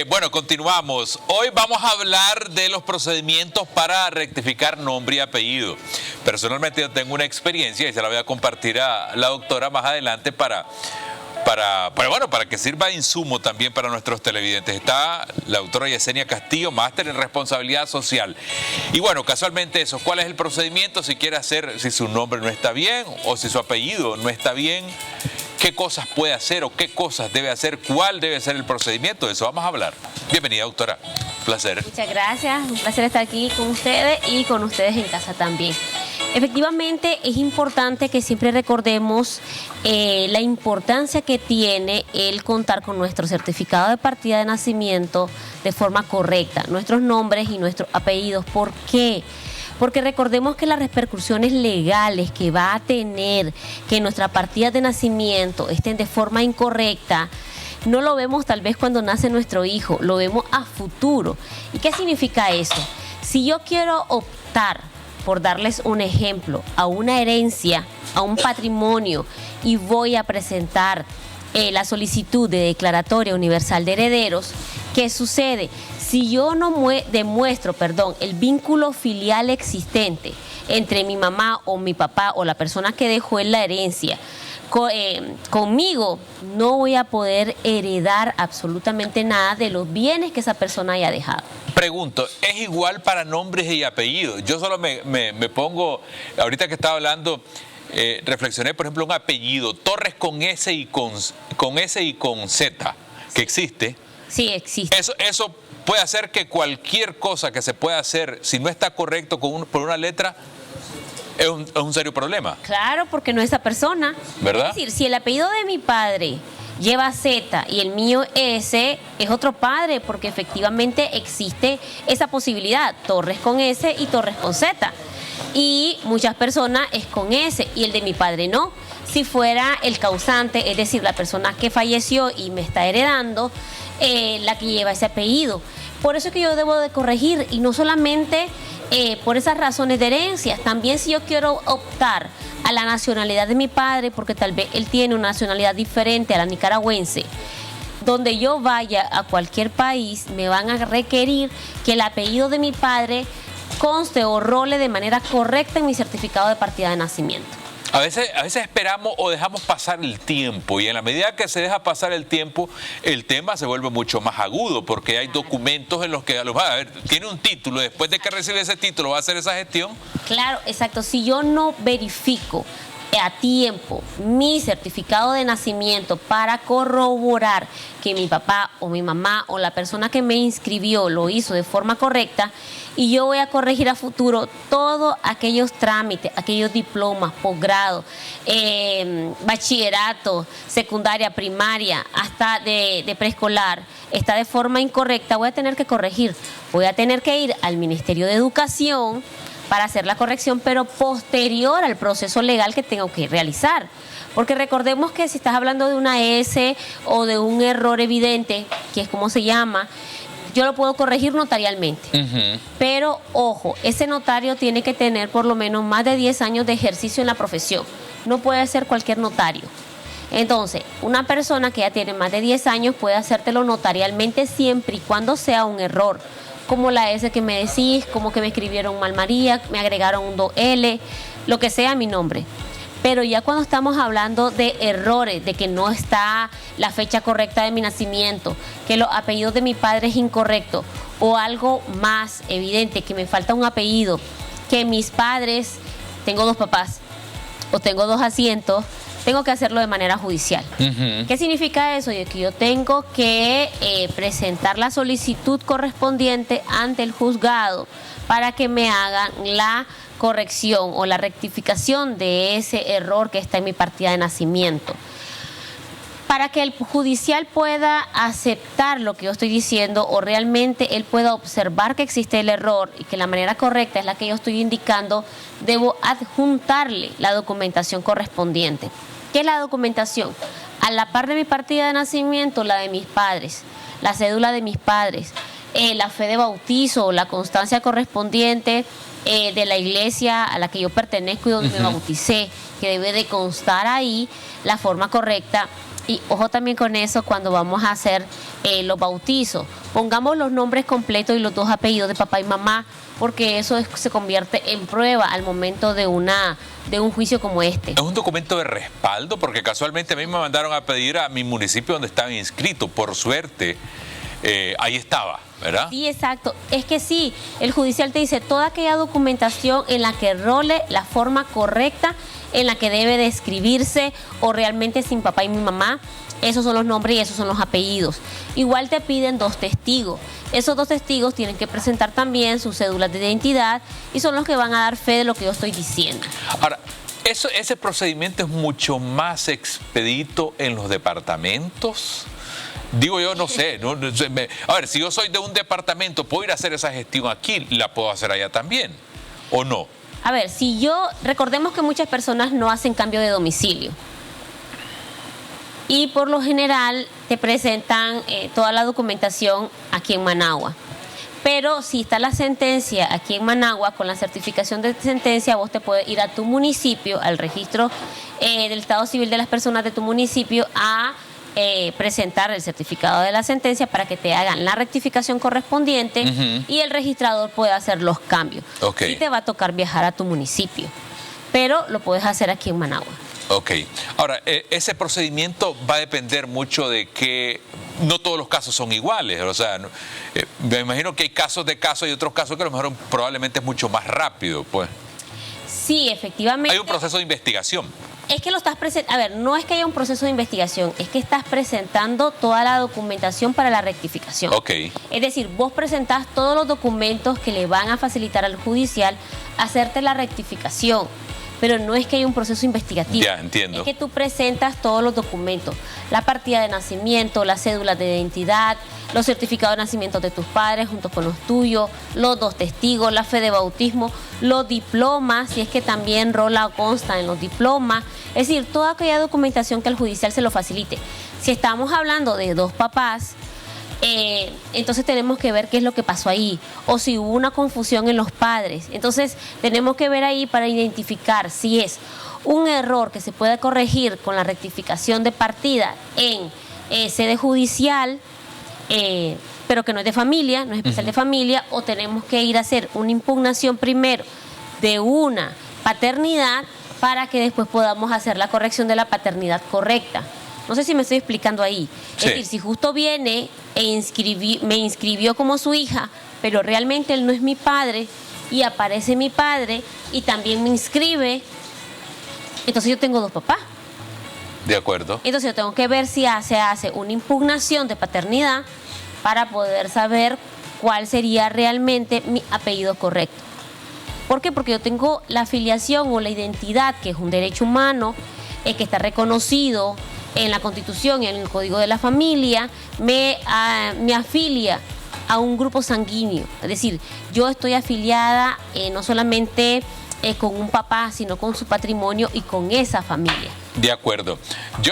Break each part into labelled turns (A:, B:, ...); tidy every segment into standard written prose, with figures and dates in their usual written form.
A: Bueno, continuamos. Hoy vamos a hablar de los procedimientos para rectificar nombre y apellido. Personalmente yo tengo una experiencia y se la voy a compartir a la doctora más adelante para que sirva de insumo también para nuestros televidentes. Está la doctora Yesenia Castillo, máster en responsabilidad social. Y bueno, casualmente eso, ¿cuál es el procedimiento? Si quiere hacer, si su nombre no está bien o si su apellido no está bien, ¿qué cosas puede hacer o qué cosas debe hacer? ¿Cuál debe ser el procedimiento? De eso vamos a hablar. Bienvenida, doctora. Un placer.
B: Muchas gracias. Un placer estar aquí con ustedes y con ustedes en casa también. Efectivamente, es importante que siempre recordemos la importancia que tiene el contar con nuestro certificado de partida de nacimiento de forma correcta, nuestros nombres y nuestros apellidos. ¿Por qué? Porque recordemos que las repercusiones legales que va a tener que nuestras partidas de nacimiento estén de forma incorrecta, no lo vemos tal vez cuando nace nuestro hijo, lo vemos a futuro. ¿Y qué significa eso? Si yo quiero optar, por darles un ejemplo, a una herencia, a un patrimonio, y voy a presentar la solicitud de declaratoria universal de herederos, ¿qué sucede? Si yo no demuestro el vínculo filial existente entre mi mamá o mi papá o la persona que dejó en la herencia conmigo, no voy a poder heredar absolutamente nada de los bienes que esa persona haya dejado.
A: Pregunto, ¿es igual para nombres y apellidos? Yo solo me pongo, ahorita que estaba hablando, reflexioné, por ejemplo, un apellido, Torres con S y con S y con Z, que existe.
B: Sí, existe.
A: Eso puede hacer que cualquier cosa que se pueda hacer, si no está correcto por una letra, es un serio problema.
B: Claro, porque no es esa persona.
A: ¿Verdad?
B: Es decir, si el apellido de mi padre lleva Z y el mío S, es otro padre, porque efectivamente existe esa posibilidad, Torres con S y Torres con Z. Y muchas personas es con S y el de mi padre no. Si fuera el causante, es decir, la persona que falleció y me está heredando, la que lleva ese apellido. Por eso es que yo debo de corregir, y no solamente por esas razones de herencias, también si yo quiero optar a la nacionalidad de mi padre, porque tal vez él tiene una nacionalidad diferente a la nicaragüense, donde yo vaya a cualquier país, me van a requerir que el apellido de mi padre conste o role de manera correcta en mi certificado de partida de nacimiento.
A: A veces esperamos o dejamos pasar el tiempo, y en la medida que se deja pasar el tiempo, el tema se vuelve mucho más agudo, porque hay documentos en los que tiene un título, después de que recibe ese título va a hacer esa gestión.
B: Claro, exacto. Si yo no verifico a tiempo mi certificado de nacimiento para corroborar que mi papá o mi mamá o la persona que me inscribió lo hizo de forma correcta, y yo voy a corregir a futuro todos aquellos trámites, aquellos diplomas, posgrado, bachillerato, secundaria, primaria, hasta de preescolar, está de forma incorrecta, voy a tener que corregir, voy a tener que ir al Ministerio de Educación para hacer la corrección, pero posterior al proceso legal que tengo que realizar. Porque recordemos que si estás hablando de una S o de un error evidente, que es como se llama, yo lo puedo corregir notarialmente. Pero, ojo, ese notario tiene que tener por lo menos más de 10 años de ejercicio en la profesión. No puede ser cualquier notario. Entonces, una persona que ya tiene más de 10 años puede hacértelo notarialmente siempre y cuando sea un error, como la S que me decís, como que me escribieron mal María, me agregaron un 2L, lo que sea mi nombre. Pero ya cuando estamos hablando de errores, de que no está la fecha correcta de mi nacimiento, que los apellidos de mi padre es incorrecto, o algo más evidente, que me falta un apellido, que mis padres, tengo 2 papás, o tengo 2 asientos, tengo que hacerlo de manera judicial. ¿Qué significa eso? Que yo tengo que presentar la solicitud correspondiente ante el juzgado para que me hagan la corrección o la rectificación de ese error que está en mi partida de nacimiento. Para que el judicial pueda aceptar lo que yo estoy diciendo, o realmente él pueda observar que existe el error y que la manera correcta es la que yo estoy indicando, debo adjuntarle la documentación correspondiente. ¿Qué es la documentación? A la par de mi partida de nacimiento, la de mis padres, la cédula de mis padres, la fe de bautizo, la constancia correspondiente de la iglesia a la que yo pertenezco y donde me bauticé, que debe de constar ahí la forma correcta. Y ojo también con eso cuando vamos a hacer los bautizos. Pongamos los nombres completos y los 2 apellidos de papá y mamá, porque eso se convierte en prueba al momento de un juicio como este.
A: Es un documento de respaldo, porque casualmente a mí me mandaron a pedir a mi municipio donde estaba inscrito. Por suerte, ahí estaba, ¿verdad?
B: Sí, exacto. Es que sí, el judicial te dice toda aquella documentación en la que role la forma correcta en la que debe de escribirse, o realmente sin papá y mi mamá. Esos son los nombres y esos son los apellidos. Igual te piden 2 testigos. Esos 2 testigos tienen que presentar también sus cédulas de identidad y son los que van a dar fe de lo que yo estoy diciendo.
A: Ahora, ese procedimiento es mucho más expedito en los departamentos. Digo yo, no sé. A ver, si yo soy de un departamento, ¿puedo ir a hacer esa gestión aquí? ¿La puedo hacer allá también? ¿O no?
B: A ver, recordemos que muchas personas no hacen cambio de domicilio. Y por lo general te presentan toda la documentación aquí en Managua. Pero si está la sentencia aquí en Managua, con la certificación de sentencia, vos te puedes ir a tu municipio, al registro del Estado Civil de las personas de tu municipio, a presentar el certificado de la sentencia para que te hagan la rectificación correspondiente y el registrador puede hacer los cambios.
A: Okay.
B: Sí te va a tocar viajar a tu municipio, pero lo puedes hacer aquí en Managua.
A: Ok. Ahora, ese procedimiento va a depender mucho de que no todos los casos son iguales. O sea, me imagino que hay casos y otros casos que a lo mejor probablemente es mucho más rápido, pues.
B: Sí, efectivamente.
A: Hay un proceso de investigación.
B: Es que lo estás presentando, a ver, no es que haya un proceso de investigación, es que estás presentando toda la documentación para la rectificación.
A: Ok.
B: Es decir, vos presentás todos los documentos que le van a facilitar al judicial hacerte la rectificación, pero no es que haya un proceso investigativo.
A: Ya, entiendo.
B: Es que tú presentas todos los documentos, la partida de nacimiento, las cédulas de identidad, los certificados de nacimiento de tus padres junto con los tuyos, los 2 testigos, la fe de bautismo, los diplomas, si es que también rola o consta en los diplomas, es decir, toda aquella documentación que al judicial se lo facilite. Si estamos hablando de 2 papás, entonces tenemos que ver qué es lo que pasó ahí, o si hubo una confusión en los padres. Entonces tenemos que ver ahí para identificar si es un error que se puede corregir con la rectificación de partida en sede judicial, pero que no es de familia, no es especial de familia, o tenemos que ir a hacer una impugnación primero de una paternidad para que después podamos hacer la corrección de la paternidad correcta. No sé si me estoy explicando ahí. Sí. Es decir, si justo viene me inscribió como su hija, pero realmente él no es mi padre, y aparece mi padre y también me inscribe, entonces yo tengo 2 papás.
A: De acuerdo.
B: Entonces yo tengo que ver si se hace una impugnación de paternidad para poder saber cuál sería realmente mi apellido correcto. ¿Por qué? Porque yo tengo la afiliación o la identidad, que es un derecho humano, que está reconocido en la Constitución y en el Código de la Familia, me afilia a un grupo sanguíneo. Es decir, yo estoy afiliada no solamente con un papá, sino con su patrimonio y con esa familia.
A: De acuerdo.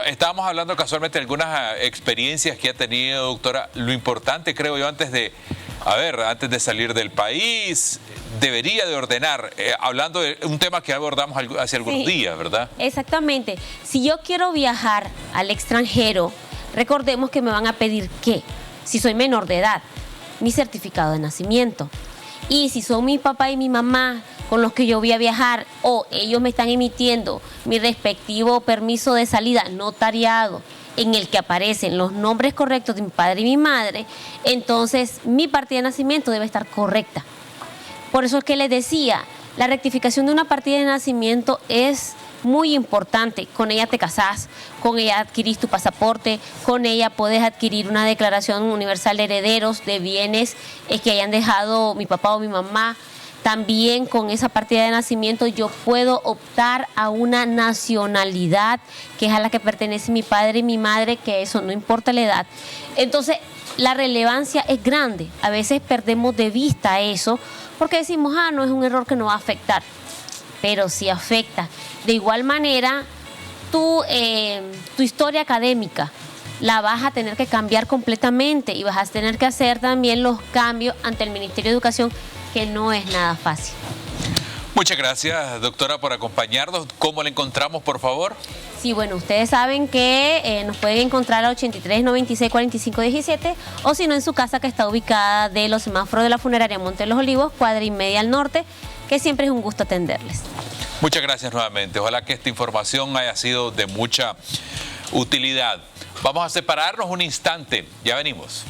A: Estábamos hablando casualmente de algunas experiencias que ha tenido, doctora. Lo importante, creo yo, antes de salir del país, debería de ordenar, hablando de un tema que abordamos hace algunos días, ¿verdad? Exactamente.
B: Si yo quiero viajar al extranjero, recordemos que me van a pedir ¿qué? Si soy menor de edad, mi certificado de nacimiento. Y si son mi papá y mi mamá con los que yo voy a viajar, o ellos me están emitiendo mi respectivo permiso de salida notariado, en el que aparecen los nombres correctos de mi padre y mi madre, entonces mi partida de nacimiento debe estar correcta. Por eso es que les decía, la rectificación de una partida de nacimiento es muy importante. Con ella te casás, con ella adquirís tu pasaporte, con ella podés adquirir una declaración universal de herederos de bienes que hayan dejado mi papá o mi mamá. También con esa partida de nacimiento yo puedo optar a una nacionalidad que es a la que pertenece mi padre y mi madre, que eso no importa la edad. Entonces la relevancia es grande. A veces perdemos de vista eso porque decimos, no es un error que no va a afectar, pero sí afecta. De igual manera, tu historia académica la vas a tener que cambiar completamente y vas a tener que hacer también los cambios ante el Ministerio de Educación, que no es nada fácil.
A: Muchas gracias, doctora, por acompañarnos. ¿Cómo la encontramos, por favor?
B: Sí, bueno, ustedes saben que nos pueden encontrar a 83 96 45 17 o si no en su casa, que está ubicada de los semáforos de la funeraria Monte de los Olivos, cuadra y media al norte, que siempre es un gusto atenderles.
A: Muchas gracias nuevamente. Ojalá que esta información haya sido de mucha utilidad. Vamos a separarnos un instante. Ya venimos.